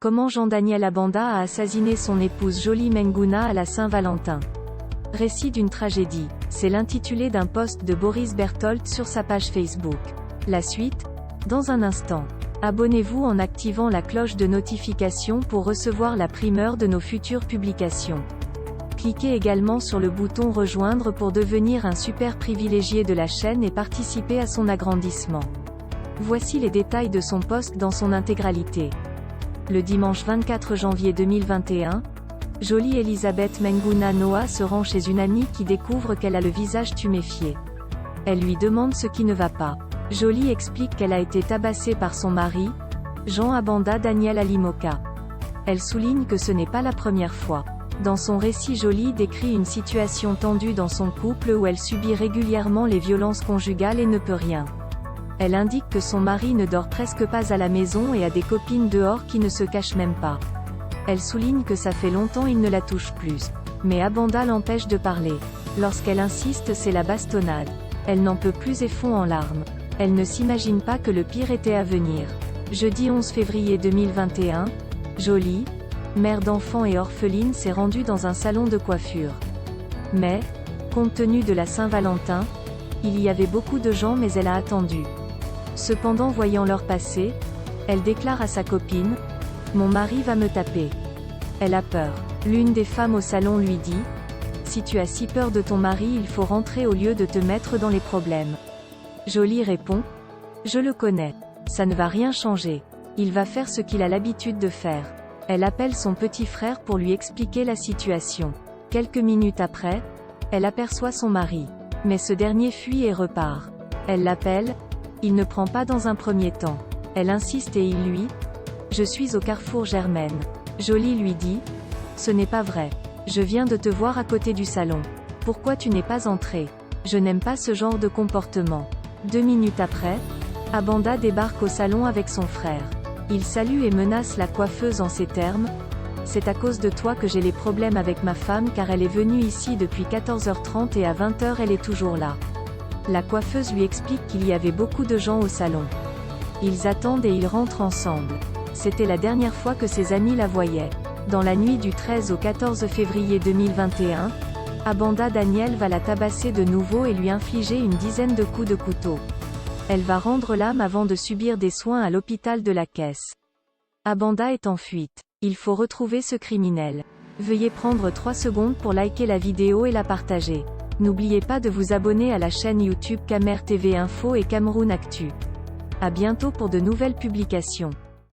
Comment Jean-Daniel Abanda a assassiné son épouse Jolie Menguna à la Saint-Valentin. Récit d'une tragédie. C'est l'intitulé d'un post de Boris Berthold sur sa page Facebook. La suite, dans un instant. Abonnez-vous en activant la cloche de notification pour recevoir la primeur de nos futures publications. Cliquez également sur le bouton rejoindre pour devenir un super privilégié de la chaîne et participer à son agrandissement. Voici les détails de son post dans son intégralité. Le dimanche 24 janvier 2021, Jolie Elisabeth Menguna Noah se rend chez une amie qui découvre qu'elle a le visage tuméfié. Elle lui demande ce qui ne va pas. Jolie explique qu'elle a été tabassée par son mari, Jean Abanda Daniel Alimoka. Elle souligne que ce n'est pas la première fois. Dans son récit, Jolie décrit une situation tendue dans son couple où elle subit régulièrement les violences conjugales et ne peut rien. Elle indique que son mari ne dort presque pas à la maison et a des copines dehors qui ne se cachent même pas. Elle souligne que ça fait longtemps il ne la touche plus. Mais Abanda l'empêche de parler. Lorsqu'elle insiste, c'est la bastonnade. Elle n'en peut plus et fond en larmes. Elle ne s'imagine pas que le pire était à venir. Jeudi 11 février 2021, Jolie, mère d'enfants et orpheline, s'est rendue dans un salon de coiffure. Mais, compte tenu de la Saint-Valentin, il y avait beaucoup de gens mais elle a attendu. Cependant, voyant l'heure passer, elle déclare à sa copine « Mon mari va me taper ». Elle a peur. L'une des femmes au salon lui dit « Si tu as si peur de ton mari, il faut rentrer au lieu de te mettre dans les problèmes ». Jolie répond « Je le connais. Ça ne va rien changer. Il va faire ce qu'il a l'habitude de faire ». Elle appelle son petit frère pour lui expliquer la situation. Quelques minutes après, elle aperçoit son mari. Mais ce dernier fuit et repart. Elle l'appelle. Il ne prend pas dans un premier temps. Elle insiste et il lui « Je suis au carrefour Germaine ». Jolie lui dit « Ce n'est pas vrai. Je viens de te voir à côté du salon. Pourquoi tu n'es pas entré? Je n'aime pas ce genre de comportement ». 2 minutes après, Abanda débarque au salon avec son frère. Il salue et menace la coiffeuse en ces termes « C'est à cause de toi que j'ai les problèmes avec ma femme car elle est venue ici depuis 14h30 et à 20h elle est toujours là ». La coiffeuse lui explique qu'il y avait beaucoup de gens au salon. Ils attendent et ils rentrent ensemble. C'était la dernière fois que ses amis la voyaient. Dans la nuit du 13 au 14 février 2021, Abanda Daniel va la tabasser de nouveau et lui infliger une dizaine de coups de couteau. Elle va rendre l'âme avant de subir des soins à l'hôpital de la Caisse. Abanda est en fuite. Il faut retrouver ce criminel. Veuillez prendre 3 secondes pour liker la vidéo et la partager. N'oubliez pas de vous abonner à la chaîne YouTube Camer TV Info et Cameroun Actu. À bientôt pour de nouvelles publications.